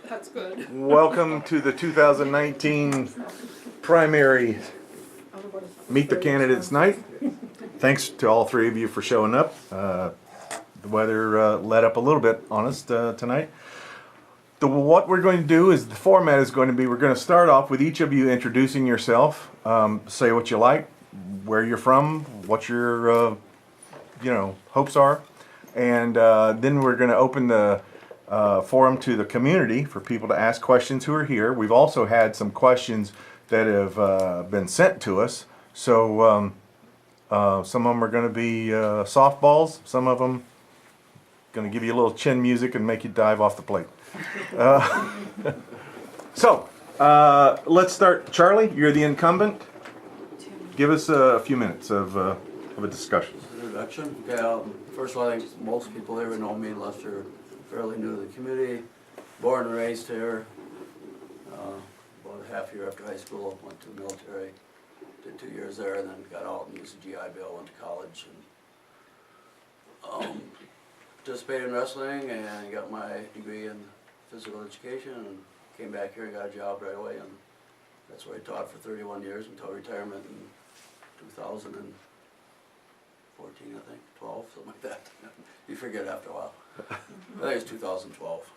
That's good. Welcome to the 2019 primary Meet the Candidates Night. Thanks to all three of you for showing up. The weather let up a little bit on us tonight. What we're going to do is the format is going to be, we're going to start off with each of you introducing yourself, say what you like, where you're from, what your hopes are, and then we're going to open the forum to the community for people to ask questions who are here. We've also had some questions that have been sent to us, so some of them are going to be softballs, some of them going to give you a little chin music and make you dive off the plate. So let's start. Charlie, you're the incumbent. Give us a few minutes of a discussion. Introduction. Okay, first of all, I think most people here know me unless you're fairly new to the community. Born and raised here. About a half year after high school, went to the military. Did 2 years there, and then got out and used the GI Bill. Went to college and participated in wrestling and got my degree in physical education. And came back here and got a job right away. And that's where I taught for 31 years until retirement in 2014, I think, 12, something like that. You forget after a while. I think it's 2012.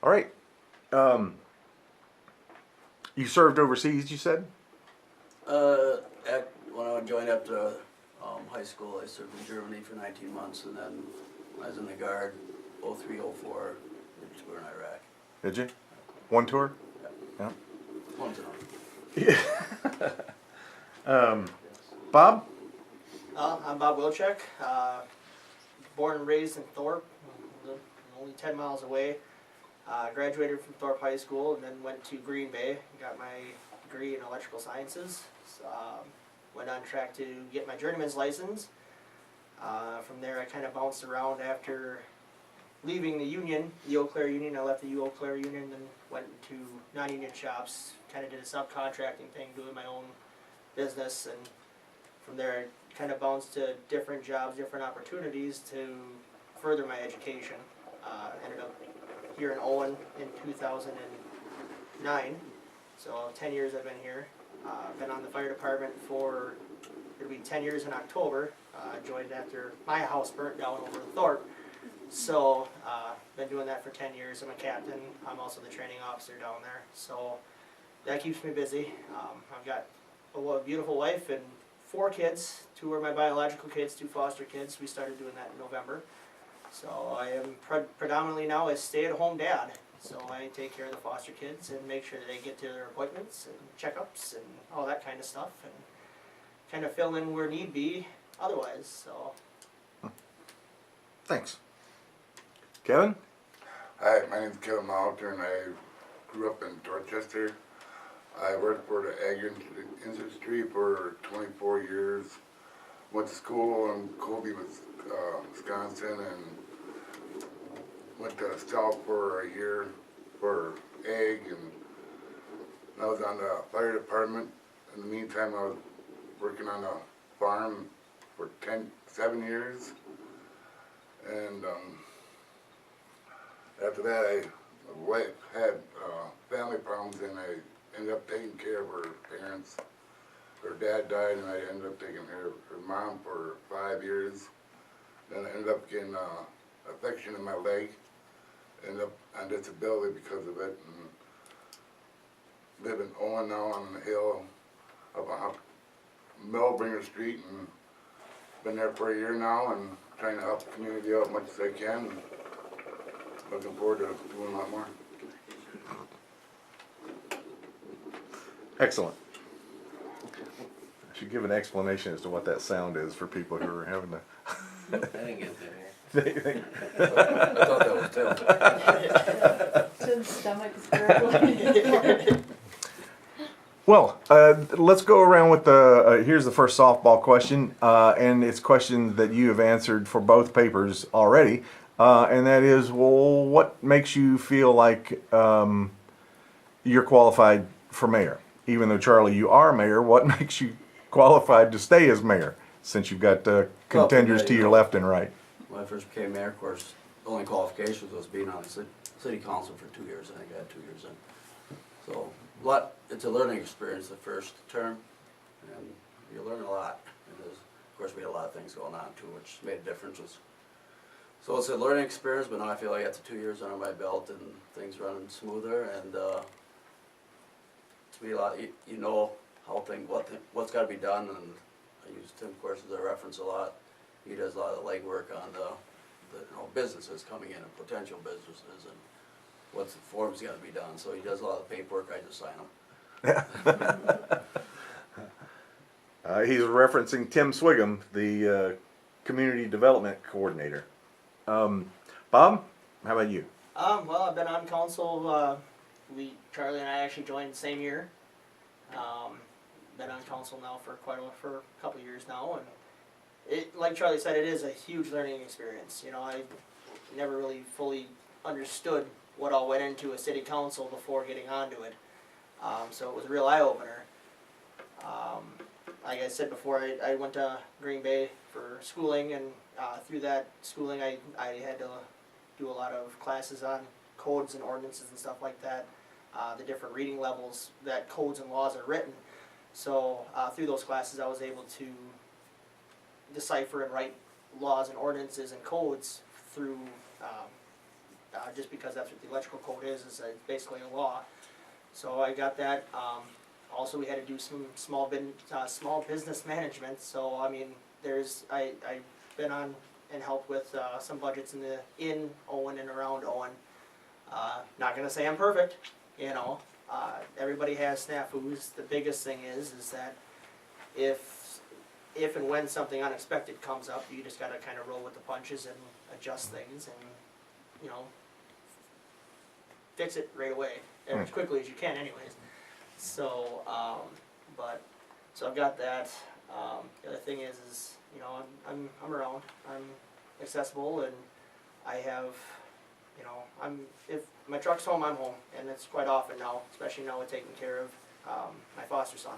All right. You served overseas, you said? When I joined up to high school, I served in Germany for 19 months, and then I was in the Guard, 03, 04, did a tour in Iraq. Did you? One tour? Yeah. Yeah. One's enough. Bob? I'm Bob Wilczek, born and raised in Thorpe, only 10 miles away. Graduated from Thorpe High School and then went to Green Bay, got my degree in electrical sciences. Went on track to get my journeyman's license. From there I kind of bounced around after leaving the union, the Eau Claire Union. I left the Eau Claire Union and went to non-union shops, kind of did a subcontracting thing, doing my own business, and from there I kind of bounced to different jobs, different opportunities to further my education. Ended up here in Owen in 2009, so 10 years I've been here. Been on the fire department for, it'll be 10 years in October. Joined after my house burnt down over in Thorpe. So, been doing that for 10 years. I'm a captain. I'm also the training officer down there. So, that keeps me busy. I've got a beautiful wife and 4 kids. 2 are my biological kids, 2 foster kids. We started doing that in November. So, I am predominantly now a stay-at-home dad. So, I take care of the foster kids and make sure that they get to their appointments and checkups and all that kind of stuff. And kind of fill in where need be otherwise. So. Thanks. Kevin? Hi, my name is Kevin Molitor, and I grew up in Dorchester. I worked for the ag industry for 24 years. Went to school in Colby, Wisconsin, and went to South for a year for ag, and I was on the fire department. In the meantime, I was working on a farm for 7 years, and after that, my wife had family problems, and I ended up taking care of her parents. Her dad died, and I ended up taking care of her mom for 5 years. Then I ended up getting infection in my leg, ended up on disability because of it, and live in Owen now on the hill up on Millbringer Street, and been there for a year now, and trying to help the community out as much as I can. And looking forward to doing a lot more. Excellent. I should give an explanation as to what that sound is for people who are having to... I didn't get there. I thought that was Tim. Tim's stomach is gurgling. Well, let's go around with the, here's the first softball question, and it's questions that you have answered for both papers already, and that is, well, what makes you feel like you're qualified for mayor? Even though, Charlie, you are mayor, what makes you qualified to stay as mayor, since you've got contenders to your left and right? When I first became mayor, of course, only qualifications was being on the city council for 2 years. I think I had 2 years in. So, it's a learning experience the first term, and you learn a lot. And of course, we had a lot of things going on too, which made differences. So it's a learning experience, but now I feel like I got the 2 years under my belt and things running smoother. And to me, a lot, you know how what's got to be done. And I use Tim, of course, as a reference a lot. He does a lot of the legwork on the businesses coming in and potential businesses and what's the forms got to be done. So he does a lot of the paperwork. I just sign them. He's referencing Tim Swigum, the community development coordinator. Bob, how about you? Well, I've been on council, Charlie and I actually joined the same year. Been on council now for for a couple of years now, and like Charlie said, it is a huge learning experience. You know, I never really fully understood what all went into a city council before getting onto it. So it was a real eye-opener. Like I said before, I went to Green Bay for schooling, and through that schooling I had to do a lot of classes on codes and ordinances and stuff like that, the different reading levels that codes and laws are written. So through those classes I was able to decipher and write laws and ordinances and codes through, just because that's what the electrical code is basically a law. So I got that. Also, we had to do some small business management. So I mean, I've been on and helped with some budgets in Owen and around Owen. Not gonna say I'm perfect, you know. Everybody has snafus. The biggest thing is that if and when something unexpected comes up, you just gotta kind of roll with the punches and adjust things and, you know, fix it right away as quickly as you can, anyways. So, so I've got that. The other thing is you know, I'm around. I'm accessible, and I have, you know, if my truck's home, I'm home, and it's quite often now, especially now with taking care of my foster son.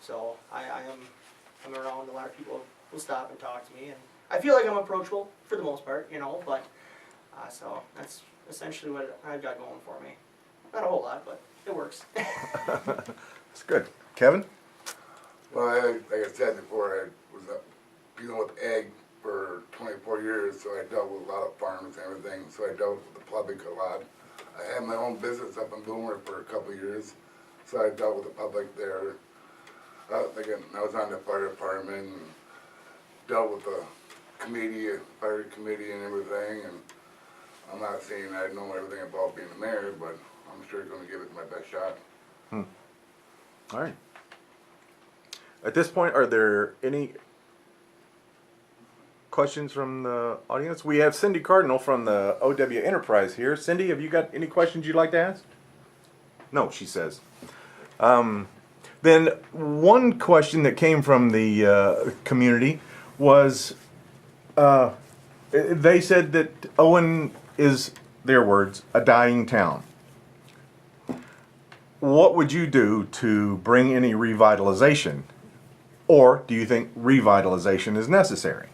So I'm around. A lot of people will stop and talk to me, and I feel like I'm approachable for the most part, you know. But so that's essentially what I've got going for me. Not a whole lot, but it works. That's good. Kevin? Well, like I said before, I was dealing with ag for 24 years, so I dealt with a lot of farms and everything, so I dealt with the public a lot. I had my own business up in Boomer for a couple of years, so I dealt with the public there. Again, I was on the fire department and dealt with the committee, fire committee and everything, and I'm not saying I know everything about being the mayor, but I'm sure going to give it my best shot. All right. At this point, are there any questions from the audience? We have Cindy Cardinal from the OW Enterprise here. Cindy, have you got any questions you'd like to ask? No, she says. Then one question that came from the community was, they said that Owen is, their words, a dying town. What would you do to bring any revitalization? Or do you think revitalization is necessary?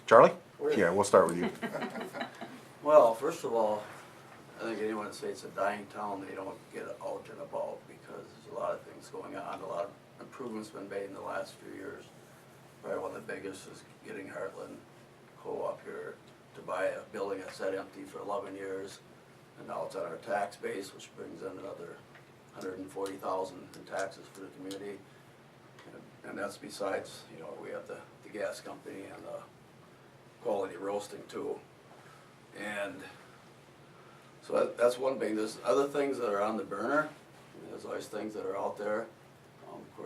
Charlie? Yeah, we'll start with you. Well, first of all, I think anyone that says it's a dying town, they don't get out and about, because there's a lot of things going on, a lot of improvements been made in the last few years. Probably one of the biggest is getting Heartland Co-op here to buy a building that's sat empty for 11 years, and now it's on our tax base, which brings in another $140,000 in taxes for the community. And that's besides, you know, we have the gas company and the quality roasting too. And so that's one thing. There's other things that are on the burner. There's always things that are out there. Of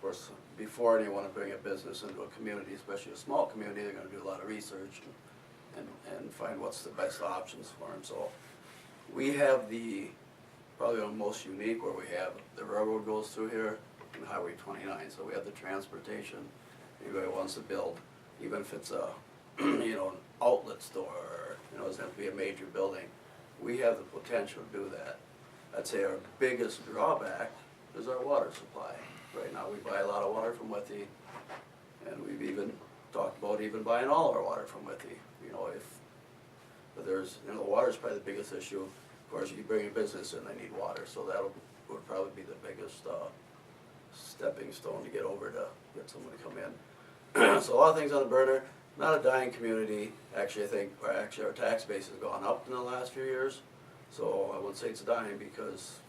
course, before anyone to bring a business into a community, especially a small community, they're going to do a lot of research and find what's the best options for them. So we have probably the most unique, where we have the railroad goes through here and Highway 29. So we have the transportation. Anybody wants to build, even if it's a you know, an outlet store, or, you know, it doesn't have to be a major building. We have the potential to do that. I'd say our biggest drawback is our water supply. Right now we buy a lot of water from Wethy, and we've even talked about even buying all our water from Withy, you know, but there's, you know, water's probably the biggest issue. Of course, you bring a business in, they need water, so would probably be the biggest, stepping stone to get over to get someone to come in. So a lot of things on the burner, not a dying community. Actually, I think, our tax base has gone up in the last few years. So I wouldn't say it's dying because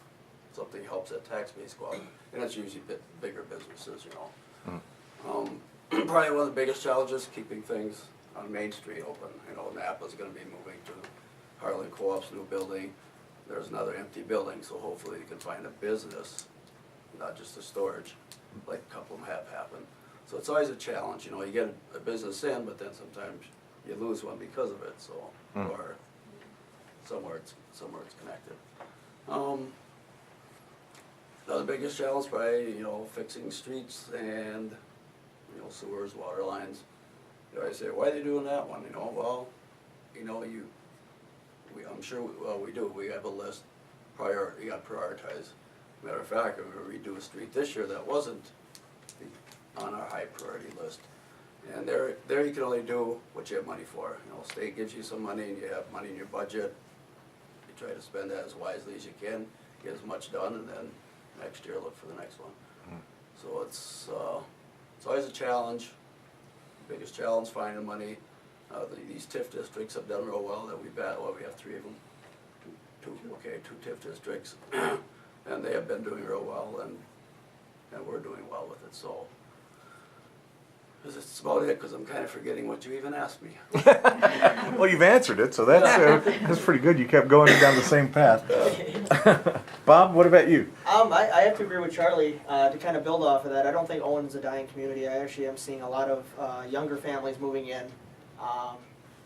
something helps that tax base go up. And it's usually bigger businesses, you know. Probably one of the biggest challenges, keeping things on Main Street open. You know, Napa's gonna be moving to Harlan Co-op's new building. There's another empty building, so hopefully you can find a business, not just a storage, like a couple of them have happened. So it's always a challenge, you know, you get a business in, but then sometimes you lose one because of it, so, or somewhere it's connected. The biggest challenge probably, you know, fixing streets and, you know, sewers, water lines. You know, I say, why are they doing that one? You know, well, you know, I'm sure we do. We have a list. You got to prioritize. Matter of fact, we're going to redo a street this year that wasn't on our high priority list. And there you can only do what you have money for. You know, state gives you some money and you have money in your budget. You try to spend that as wisely as you can, get as much done, and then next year look for the next one. So it's always a challenge. Biggest challenge, finding money. These TIF districts have done real well. That we have 3 of them. Two TIF districts, and they have been doing real well, and we're doing well with it. So that's about it. Because I'm kind of forgetting what you even asked me. Well, you've answered it, so that's pretty good. You kept going down the same path. Bob, what about you? I have to agree with Charlie to kind of build off of that. I don't think Owen's a dying community. I actually am seeing a lot of younger families moving in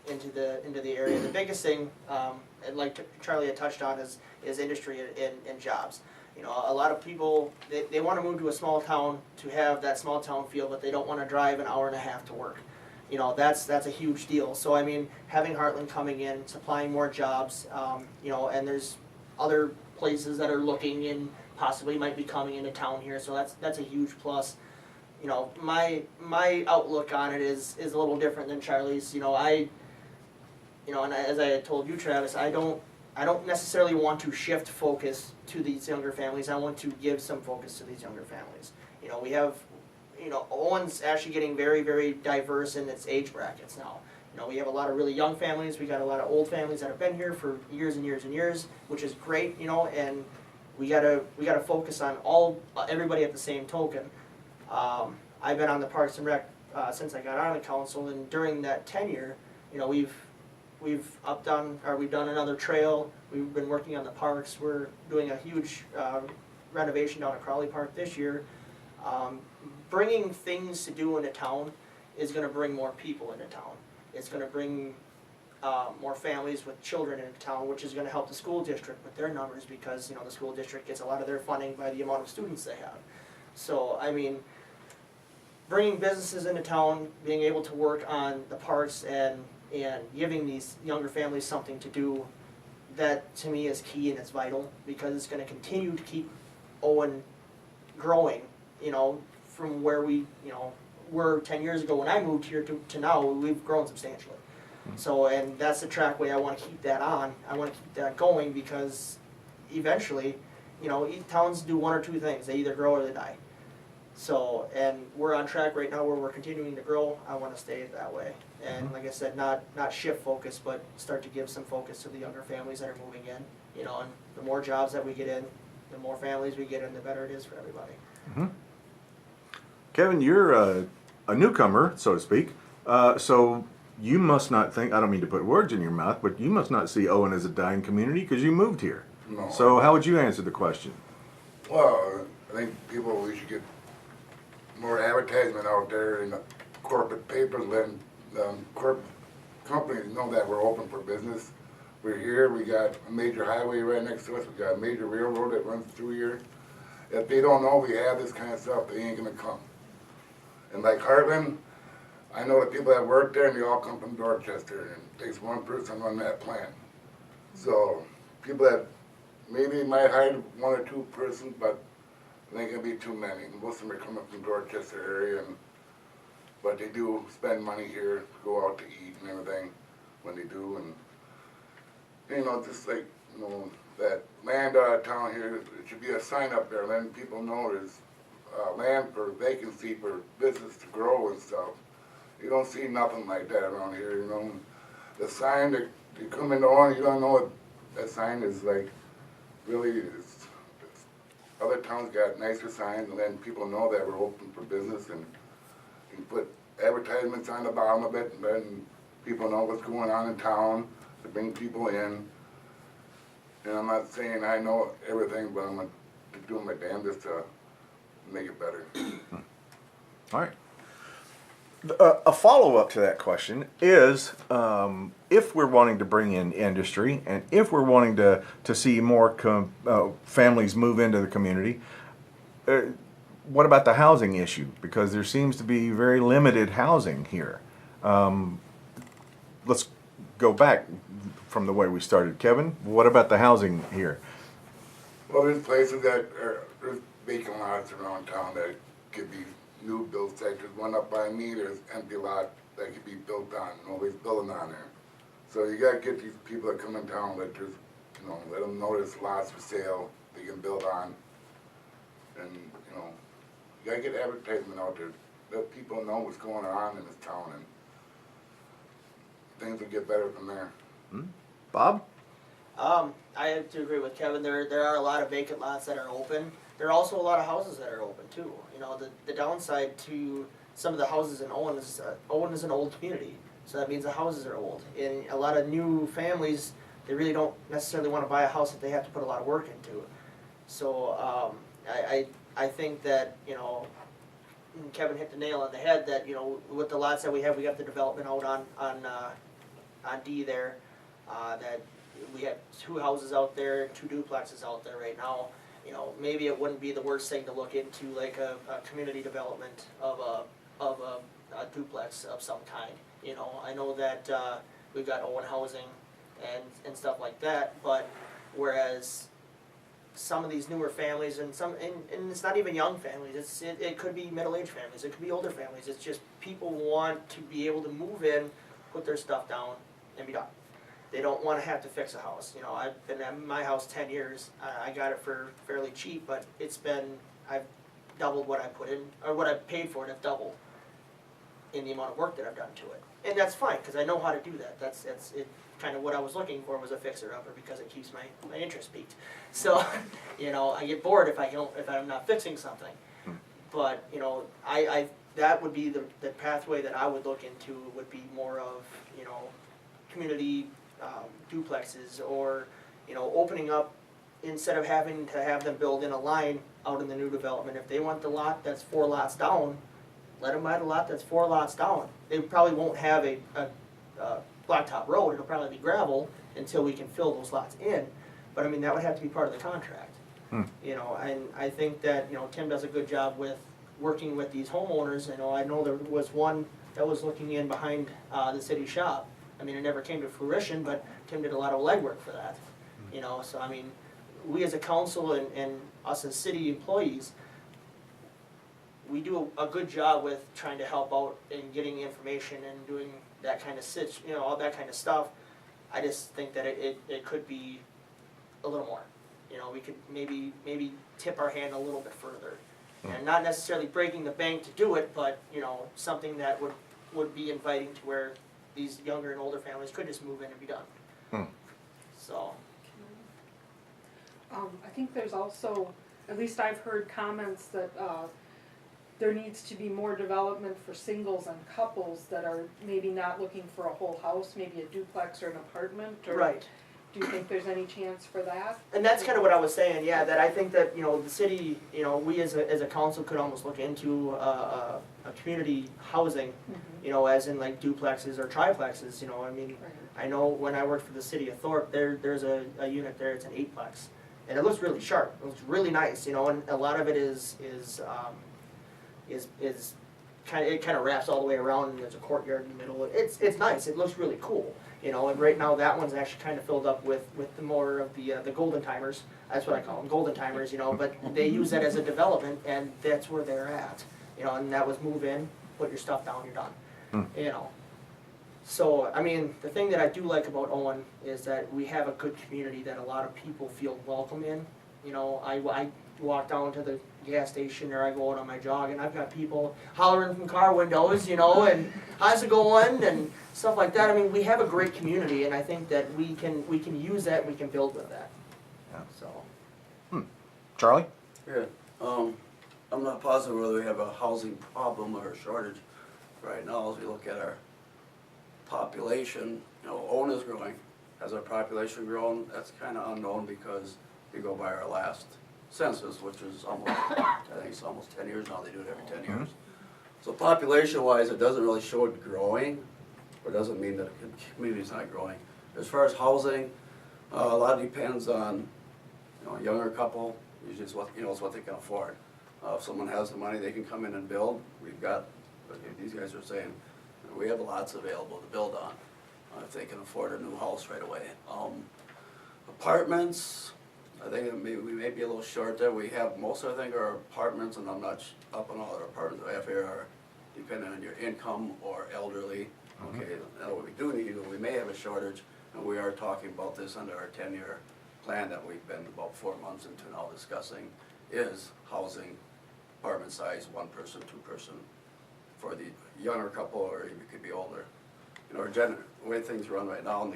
into the area. The biggest thing, and like Charlie had touched on, is industry and jobs. You know, a lot of people they want to move to a small town to have that small town feel, but they don't want to drive an hour and a half to work. You know, that's a huge deal. So I mean, having Heartland coming in, supplying more jobs, you know, and there's other places that are looking and possibly might be coming into town here. So that's a huge plus. You know, my outlook on it is a little different than Charlie's. You know, and as I had told you, Travis, I don't necessarily want to shift focus to these younger families. I want to give some focus to these younger families. You know, we have, you know, Owen's actually getting very, very diverse in its age brackets now. You know, we have a lot of really young families. We got a lot of old families that have been here for years and years and years, which is great. You know, and we gotta focus on everybody at the same token. I've been on the Parks and Rec since I got on the council, and during that tenure, you know, we've done another trail. We've been working on the parks. We're doing a huge renovation down at Crowley Park this year. Bringing things to do into town is going to bring more people into town. It's going to bring more families with children into town, which is going to help the school district with their numbers because, you know, the school district gets a lot of their funding by the amount of students they have. So, I mean, bringing businesses into town, being able to work on the parks and giving these younger families something to do, that to me is key and it's vital because it's going to continue to keep Owen growing, you know, from where we, you know, were 10 years ago when I moved here to now. We've grown substantially. So, and that's the track way I want to keep that on. I want to keep that going because eventually, you know, towns do one or two things. They either grow or they die. So, and we're on track right now where we're continuing to grow. I want to stay that way. And like I said, not shift focus, but start to give some focus to the younger families that are moving in. You know, and the more jobs that we get in, the more families we get in, the better it is for everybody. Mm-hmm. Kevin, you're a newcomer, so to speak. So you must not think, I don't mean to put words in your mouth, but you must not see Owen as a dying community because you moved here. No. So how would you answer the question? Well, I think we should get more advertisement out there in the corporate papers, letting corporate companies know that we're open for business. We're here, we got a major highway right next to us, we got a major railroad that runs through here. If they don't know we have this kind of stuff, they ain't gonna come. And like Heartland, I know the people that work there and they all come from Dorchester, and it takes one person to run that plant. So people that maybe might hire 1 or 2 persons, but it ain't gonna be too many. Most of them are coming from Dorchester area, and but they do spend money here, go out to eat and everything when they do, and, you know, just like, you know, that land out of town here, it should be a sign up there, letting people know there's land for vacancy for business to grow and stuff. You don't see nothing like that around here, you know. The sign that you come into Owen, you don't know what that sign is like. Really, it's other towns got nicer signs and letting people know that we're open for business, and you can put advertisements on the bottom of it and letting people know what's going on in town to bring people in. And I'm not saying I know everything, but I'm doing my damnedest to make it better. All right. A follow-up to that question is, if we're wanting to bring in industry and if we're wanting to see more families move into the community, what about the housing issue? Because there seems to be very limited housing here. Let's go back from the way we started. Kevin, what about the housing here? Well, there's places that there's vacant lots around town that could be new build sites. There's one up by me, there's empty lot that could be built on, nobody's building on there. So you gotta get these people that come in town, that just, you know, let them know there's lots for sale they can build on. And, you know, you gotta get advertisement out there, let people know what's going on in this town, and things will get better from there. Bob? I have to agree with Kevin. There are a lot of vacant lots that are open. There are also a lot of houses that are open too. You know, the downside to some of the houses in Owen is an old community, so that means the houses are old. And a lot of new families, they really don't necessarily want to buy a house that they have to put a lot of work into. So I think that, you know, Kevin hit the nail on the head that, you know, with the lots that we have, we got the development out on D there, that we have 2 houses out there, 2 duplexes out there right now. You know, maybe it wouldn't be the worst thing to look into, like a community development of a duplex of some kind. You know, I know that we've got Owen housing and stuff like that, but whereas some of these newer families and it's not even young families, it could be middle-aged families, it could be older families. It's just people want to be able to move in, put their stuff down, and be done. They don't want to have to fix a house. You know, I've been at my house 10 years. I got it for fairly cheap, but I've doubled what I put in, or what I paid for it, I've doubled in the amount of work that I've done to it. And that's fine, because I know how to do that. That's it. Kind of what I was looking for was a fixer-upper, because it keeps my interest peaked. So, you know, I get bored if I'm not fixing something. But, you know, that would be the pathway that I would look into, would be more of, you know, community duplexes, or, you know, opening up, instead of having to have them build in a line out in the new development. If they want the lot that's 4 lots down, let them buy the lot that's 4 lots down. They probably won't have a blacktop road. It'll probably be gravel until we can fill those lots in. But I mean, that would have to be part of the contract. You know, and I think that, you know, Tim does a good job with working with these homeowners. You know, I know there was one that was looking in behind the city shop. I mean, it never came to fruition, but Tim did a lot of legwork for that. You know, so I mean, we as a council and us as city employees, we do a good job with trying to help out in getting information and doing that kind of you know, all that kind of stuff. I just think that it could be a little more. You know, we could maybe tip our hand a little bit further, and not necessarily breaking the bank to do it, but, you know, something that would be inviting to where these younger and older families could just move in and be done. So. I think there's also, at least I've heard comments that there needs to be more development for singles and couples that are maybe not looking for a whole house, maybe a duplex or an apartment, or Right. do you think there's any chance for that? And that's kind of what I was saying, yeah, that I think that, you know, the city, you know, we as a council could almost look into a community housing, you know, as in like duplexes or triplexes, you know. I mean, I know when I worked for the city of Thorpe, there's a unit there, it's an 8-plex. And it looks really sharp, it looks really nice, you know, and a lot of it is kind of wraps all the way around, and there's a courtyard in the middle. It's nice, it looks really cool. You know, and right now that one's actually kind of filled up with the more of the golden timers. That's what I call them, golden timers. You know, but they use that as a development, and that's where they're at. You know, and that was move in, put your stuff down, you're done. You know. So, I mean, the thing that I do like about Owen is that we have a good community that a lot of people feel welcome in. You know, I walk down to the gas station or I go out on my jog and I've got people hollering from car windows, you know, and how's it going and stuff like that. I mean, we have a great community and I think that we can use that and we can build with that. Yeah. So. Charlie? Yeah, I'm not positive whether we have a housing problem or a shortage right now as we look at our population. You know, Owen is growing. Has our population grown? That's kind of unknown because we go by our last census, which is almost, I think it's almost 10 years now, they do it every 10 years. So population-wise, it doesn't really show it growing, or doesn't mean that the community's not growing. As far as housing, a lot depends on, you know, a younger couple, usually it's what, you know, it's what they can afford. If someone has the money, they can come in and build. We've got, these guys are saying, we have lots available to build on, if they can afford a new house right away. Apartments, I think we may be a little short there. We have, most I think are apartments, and I'm not up on all our apartments we have here are depending on your income or elderly. Okay, now what we do need, we may have a shortage, and we are talking about this under our 10-year plan that we've been about 4 months into now discussing, is housing, apartment size, 1 person, 2 person, for the younger couple, or even could be older. You know, the way things run right now,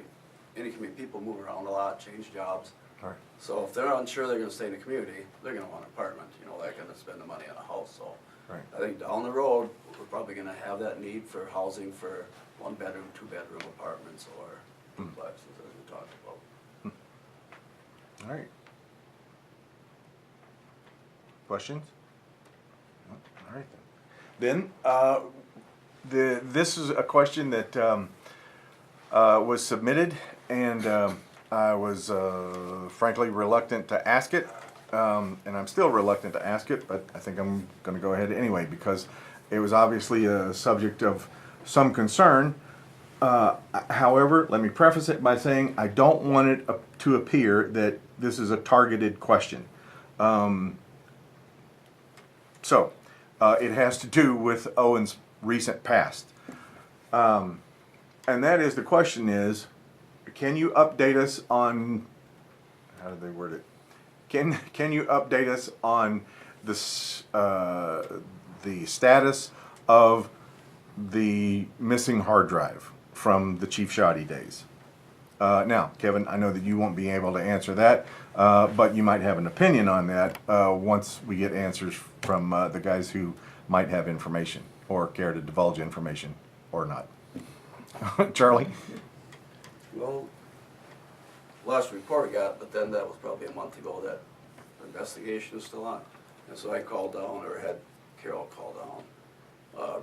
any community, people move around a lot, change jobs. All right. So if they're unsure they're gonna stay in the community, they're gonna want an apartment, you know, they're gonna spend the money on a house, so. Right. I think down the road, we're probably gonna have that need for housing for 1-bedroom, 2-bedroom apartments or duplexes, as we talked about. All right. Questions? No? All right then. This is a question that was submitted, and I was frankly reluctant to ask it, and I'm still reluctant to ask it, but I think I'm going to go ahead anyway because it was obviously a subject of some concern. However, let me preface it by saying I don't want it to appear that this is a targeted question. So, it has to do with Owen's recent past. And that is, the question is, can you update us on, how did they word it? Can you update us on this, the status of the missing hard drive from the Chief Shoddy days? Now, Kevin, I know that you won't be able to answer that, but you might have an opinion on that once we get answers from the guys who might have information or care to divulge information or not. Charlie? Well, last report we got, but then that was probably a month ago, that investigation is still on. And so I called down, or had Carol call down,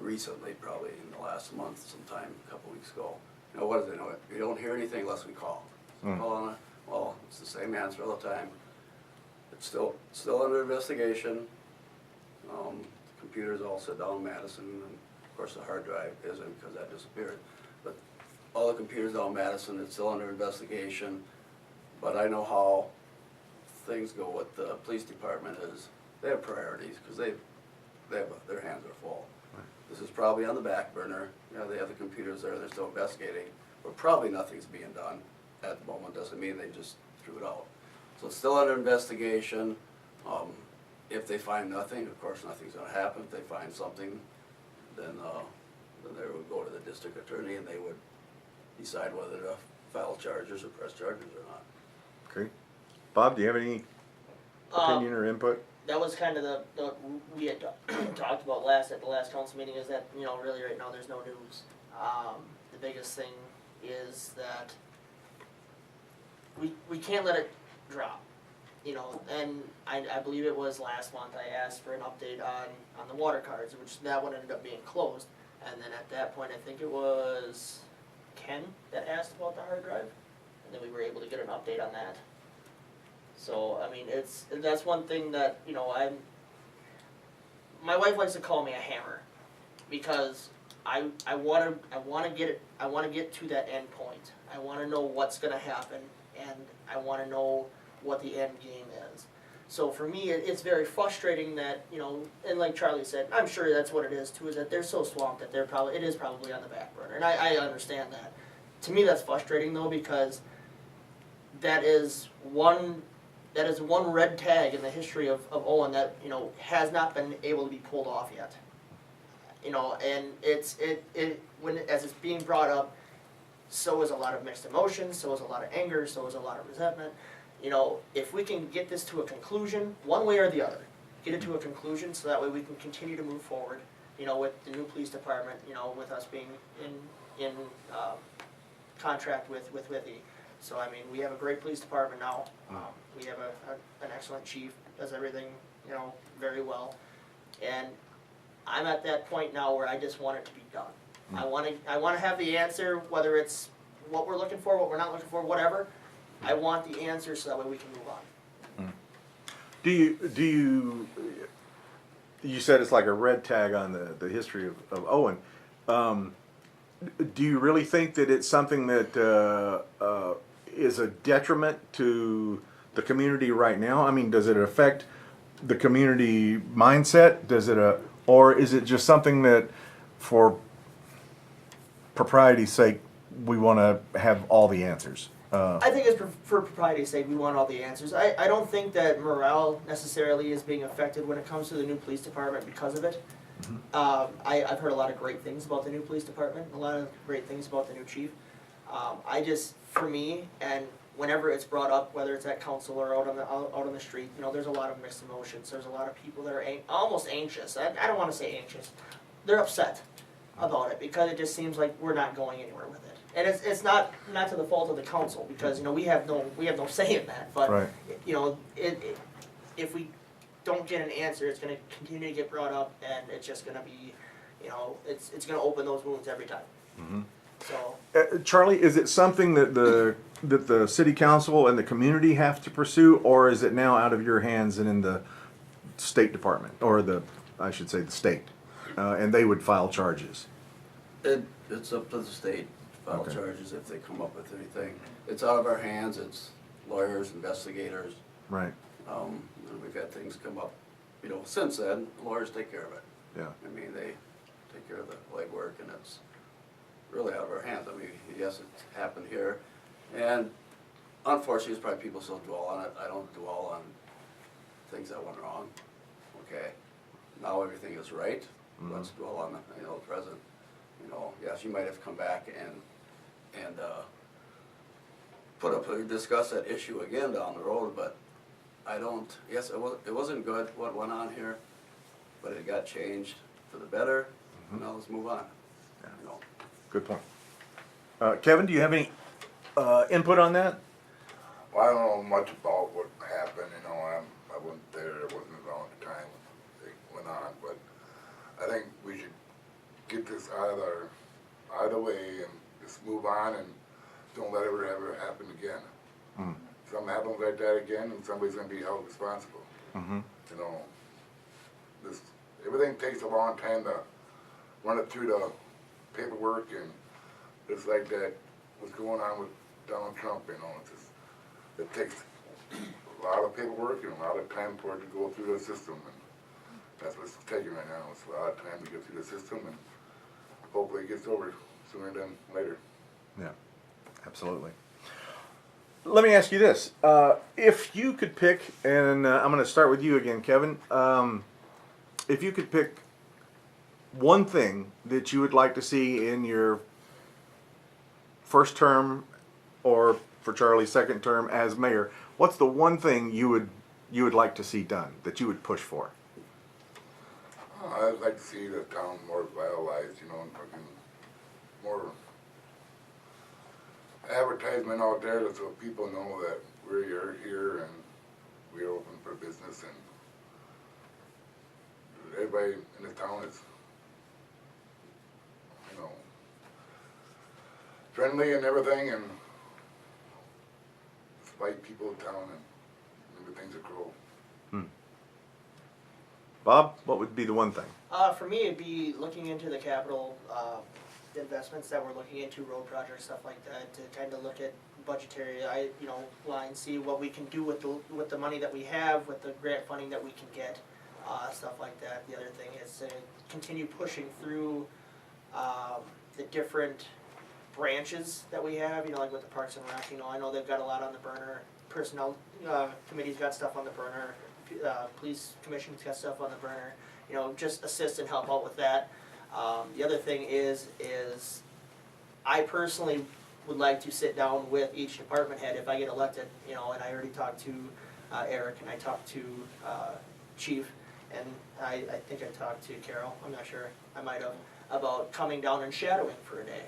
recently, probably in the last month, sometime a couple weeks ago. You know, what do they know? We don't hear anything unless we call. So call on it, well, it's the same answer all the time. It's still under investigation. The computers all sit down in Madison, and of course the hard drive isn't because that disappeared. But all the computers down in Madison, it's still under investigation. But I know how things go with the police department is they have priorities because their hands are full. This is probably on the back burner. You know, they have the computers there, they're still investigating, but probably nothing's being done at the moment. Doesn't mean they just threw it out. So it's still under investigation. If they find nothing, of course nothing's gonna happen. If they find something, then they would go to the district attorney and they would decide whether to file charges or press charges or not. Okay. Bob, do you have any opinion or input? That was kind of the we had talked about at the last council meeting, is that, you know, really right now there's no news. The biggest thing is that we can't let it drop, you know, and I believe it was last month I asked for an update on the water cards, which that one ended up being closed, and then at that point I think it was Ken that asked about the hard drive, and then we were able to get an update on that. So, I mean, that's one thing that, you know, my wife likes to call me a hammer, because I want to get to that end point. I want to know what's going to happen, and I want to know what the end game is. So for me, it's very frustrating that, you know, and like Charlie said, I'm sure that's what it is too, is that they're so swamped that it is probably on the back burner, and I understand that. To me, that's frustrating though, because that is one red tag in the history of Owen that, you know, has not been able to be pulled off yet. You know, and when as it's being brought up, so is a lot of mixed emotions, so is a lot of anger, so is a lot of resentment. You know, if we can get this to a conclusion, one way or the other, get it to a conclusion, so that way we can continue to move forward. You know, with the new police department, you know, with us being in contract with Withy. So I mean, we have a great police department now. We have an excellent chief, does everything, you know, very well, and I'm at that point now where I just want it to be done. I want to have the answer, whether it's what we're looking for, what we're not looking for, whatever. I want the answer so that way we can move on. You said it's like a red tag on the history of Owen. Do you really think that it's something that is a detriment to the community right now? I mean, does it affect the community mindset? Or is it just something that, for propriety's sake, we want to have all the answers? I think it's for propriety's sake, we want all the answers. I don't think that morale necessarily is being affected when it comes to the new police department because of it. I've heard a lot of great things about the new police department, a lot of great things about the new chief. For me, and whenever it's brought up, whether it's at council or out on the street, you know, there's a lot of mixed emotions. There's a lot of people that are almost anxious. I don't want to say anxious. They're upset about it because it just seems like we're not going anywhere with it. And it's not to the fault of the council, because, you know, we have no say in that. But Right. you know, if we don't get an answer, it's going to continue to get brought up, and it's just going to be, you know, it's going to open those wounds every time. Mm-hmm. So Charlie, is it something that the city council and the community have to pursue, or is it now out of your hands and in the state department, or I should say the state, and they would file charges? It's up to the state to file Okay. charges if they come up with anything. It's out of our hands, it's lawyers, investigators. Right. And we've had things come up, you know, since then, lawyers take care of it. Yeah. I mean, they take care of the legwork, and it's really out of our hands. I mean, yes, it happened here, and unfortunately, it's probably people still dwell on it. I don't dwell on things that went wrong. Okay, now everything is right. Let's dwell on the, you know, present. You know, yes, you might have come back and discuss that issue again down the road, but I don't. Yes, it wasn't good what went on here, but it got changed for the better. Now let's move on. Yeah. You know. Good point. Kevin, do you have any input on that? Well, I don't know much about what happened, you know, I wasn't there, I wasn't around at the time when it went on, but I think we should get this out of the way and just move on and don't let it ever happen again. Mm. Something happens like that again and somebody's gonna be held responsible. Mm-hmm. You know, everything takes a long time to run it through the paperwork, and just like that, what's going on with Donald Trump, you know, it takes a lot of paperwork and a lot of time for it to go through the system, and that's what it's taking right now. It's a lot of time to get through the system, and hopefully it gets over sooner than later. Yeah, absolutely. Let me ask you this. If you could pick, and I'm going to start with you again, Kevin. If you could pick one thing that you would like to see in your first term, or for Charlie's second term as mayor, what's the one thing you would like to see done, that you would push for? I'd like to see the town more vitalized, you know, and fucking more advertisement out there so people know that we're here and we're open for business, and everybody in the town is, you know, friendly and everything, and despite people in town and everything's a grow. Bob, what would be the one thing? for me, it'd be looking into the capital investments that we're looking into, road projects, stuff like that, to kind of look at budgetary, lines, see what we can do with the money that we have, with the grant funding that we can get, stuff like that. The other thing is to continue pushing through, the different branches that we have, like with the Parks and Rec, I know they've got a lot on the burner, personnel, committee's got stuff on the burner, police commission's got stuff on the burner, just assist and help out with that. The other thing is I personally would like to sit down with each department head if I get elected, and I already talked to Eric, and I talked to Chief, and I think I talked to Carol, I'm not sure, I might have, about coming down and shadowing for a day.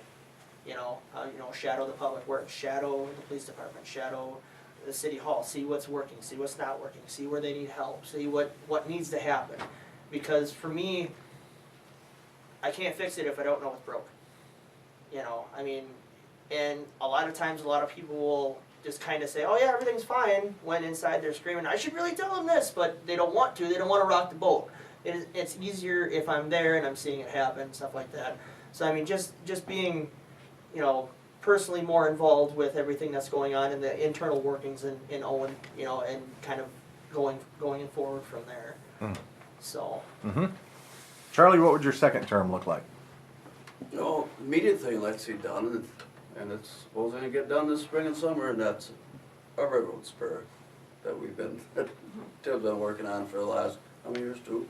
Shadow the public works, shadow the police department, shadow the city hall, see what's working, see what's not working, see where they need help, see what needs to happen. Because for me, I can't fix it if I don't know what's broke. And a lot of times, a lot of people will just kind of say, oh yeah, everything's fine, when inside they're screaming, I should really tell them this, but they don't want to, they don't want to rock the boat. It's easier if I'm there and I'm seeing it happen, stuff like that. So just being, personally more involved with everything that's going on in the internal workings in Owen, and kind of going forward from there. So. Mm-hmm. Charlie, what would your second term look like? Immediate thing I'd like to see done, and it's supposed to get done this spring and summer, and that's our railroad spur that Tim's been working on for the last, how many years, 2?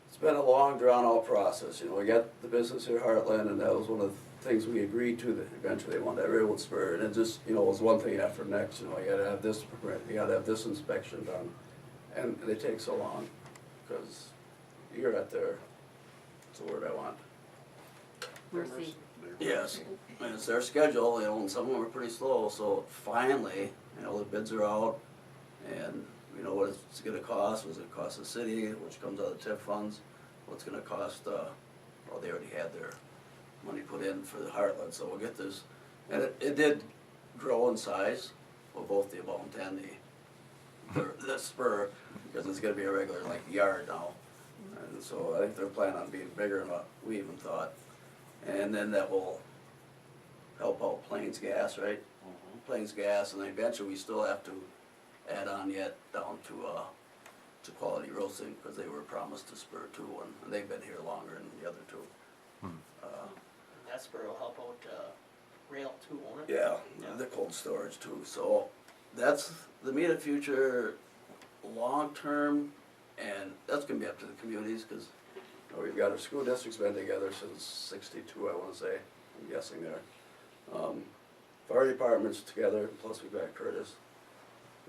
It's been a long, drawn-out process. We got the business here, Heartland, and that was one of the things we agreed to, that eventually they wanted that railroad spur, and it just, was one thing after the next. You gotta have this permit, you gotta have this inspection done, and they take so long, because you're at their, what's the word I want? Mercy. Yes, and it's their schedule, and some of them are pretty slow, so finally, the bids are out, and we know what it's gonna cost, what's it cost the city, which comes out of the TIF funds, what's gonna cost, they already had their money put in for the Heartland, so we'll get this, and it did grow in size, well, both the amount and the spur, because it's gonna be a regular, yard now, and so I think they're planning on being bigger than what we even thought. And then that will help out Plains Gas, right? Plains Gas, and then eventually we still have to add on yet down to Quality Roasting, because they were promised to spur too, and they've been here longer than the other two. That spur will help out rail too, won't it? Yeah, the cold storage too. So that's the immediate future, long term, and that's gonna be up to the communities, because we've got our school districts been together since '62, I want to say. I'm guessing there. Fire departments together, plus we've got Curtis.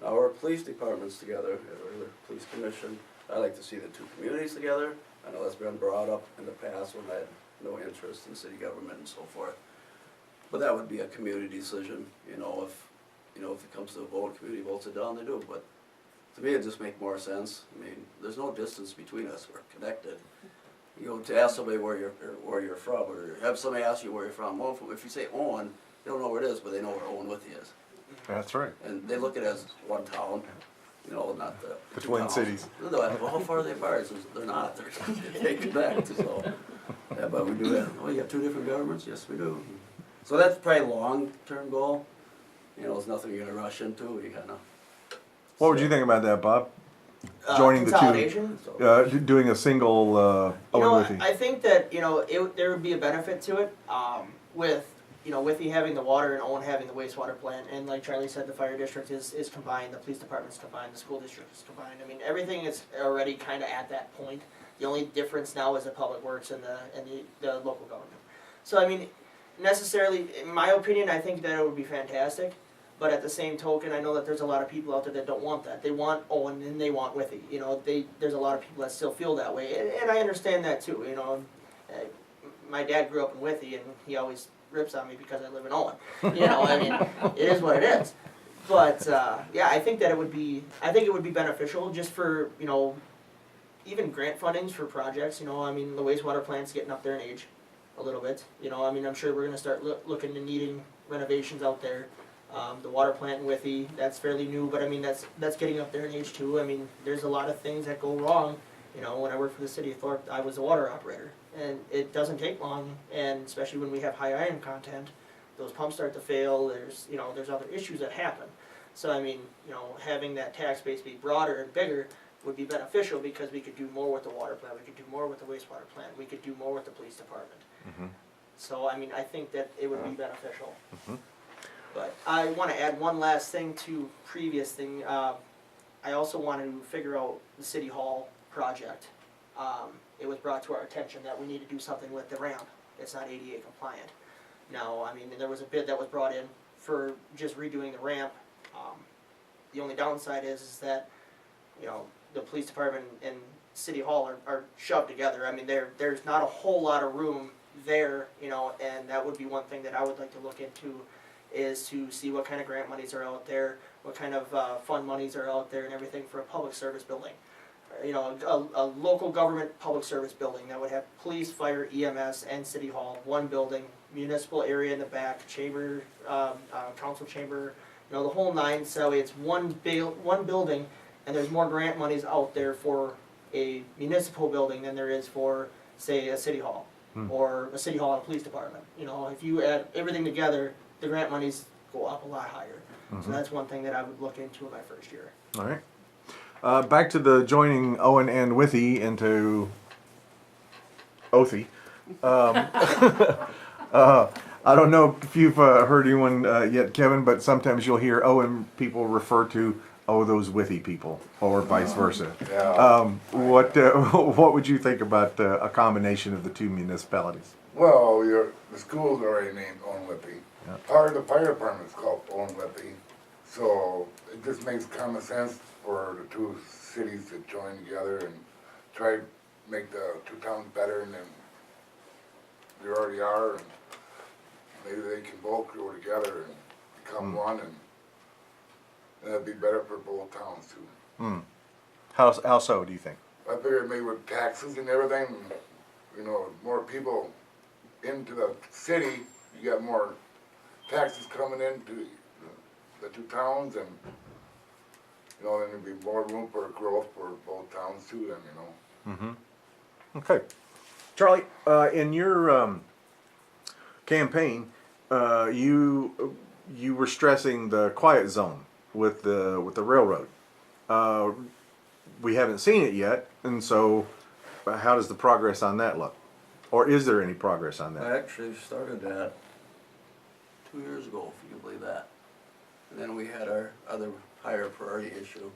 Now our police departments together, or the police commission. I like to see the two communities together. I know that's been brought up in the past when I had no interest in city government and so forth. But that would be a community decision. If it comes to a vote, community votes it down, they do. But to me, it just makes more sense. There's no distance between us. We're connected. To ask somebody where you're from, or have somebody ask you where you're from. Well, if you say Owen, they don't know where it is, but they know where Owen Withy is. That's right. And they look at it as one town, not the Twin towns. cities. They're like, well, how far are they apart? Says, they're not. They connect. So, yeah, but we do that. Oh, you have two different governments? Yes, we do. So that's probably a long-term goal. It's nothing you're gonna rush into. You kind of. What would you think about that, Bob? Joining the two, consolidation? doing a single Owen Withy. I think that there would be a benefit to it with Withy having the water and Owen having the wastewater plant, and like Charlie said, the fire district is combined, the police department's combined, the school district is combined. Everything is already kind of at that point. The only difference now is the public works and the local government. So necessarily, in my opinion, I think that it would be fantastic. But at the same token, I know that there's a lot of people out there that don't want that. They want Owen and they want Withy. There's a lot of people that still feel that way, and I understand that too. My dad grew up in Withy, and he always rips on me because I live in Owen. It is what it is. But I think that it would be beneficial just for even grant fundings for projects. The wastewater plant's getting up there in age a little bit. I'm sure we're gonna start looking and needing renovations out there. The water plant in Withy, that's fairly new, but that's getting up there in age too. There's a lot of things that go wrong. When I worked for the city of Thorpe, I was a water operator. and it doesn't take long, and especially when we have high iron content, those pumps start to fail, there's other issues that happen. So I mean, having that tax base be broader and bigger would be beneficial because we could do more with the water plant, we could do more with the wastewater plant, we could do more with the police department. Mhm. So I mean, I think that it would be beneficial. Mhm. But I want to add one last thing to previous thing. I also want to figure out the city hall project. It was brought to our attention that we need to do something with the ramp. It's not ADA compliant. Now, I mean, there was a bid that was brought in for just redoing the ramp. The only downside is that, the police department and city hall are shoved together. I mean, there's not a whole lot of room there, and that would be one thing that I would like to look into, is to see what kind of grant monies are out there, what kind of fund monies are out there and everything for a public service building. A local government public service building that would have police, fire, EMS, and city hall, one building, municipal area in the back, chamber, council chamber, the whole nine. So it's one building, and there's more grant monies out there for a municipal building than there is for, say, a city hall or a city hall and a police department. If you add everything together, the grant monies go up a lot higher. So that's one thing that I would look into in my first year. All right. Back to the joining Owen and Withy into Othy. I don't know if you've heard anyone yet, Kevin, but sometimes you'll hear Owen people refer to, those Withy people, or vice versa. Yeah. What would you think about a combination of the two municipalities? Well, the school's already named Owen Lippy. Yeah. Part of the fire department is called Owen Lippy. So it just makes common sense for the two cities to join together and try to make the two towns better than they already are. And maybe they can both go together and become one, and that'd be better for both towns too. How so, do you think? I figured maybe with taxes and everything, more people into the city, you got more taxes coming into the two towns, and then there'd be more room for growth for both towns too. Then Okay. Charlie, in your campaign, you were stressing the quiet zone with the railroad. We haven't seen it yet, and so how does the progress on that look? Or is there any progress on I that? actually started that 2 years ago, if you can believe that. And then we had our other higher priority issue.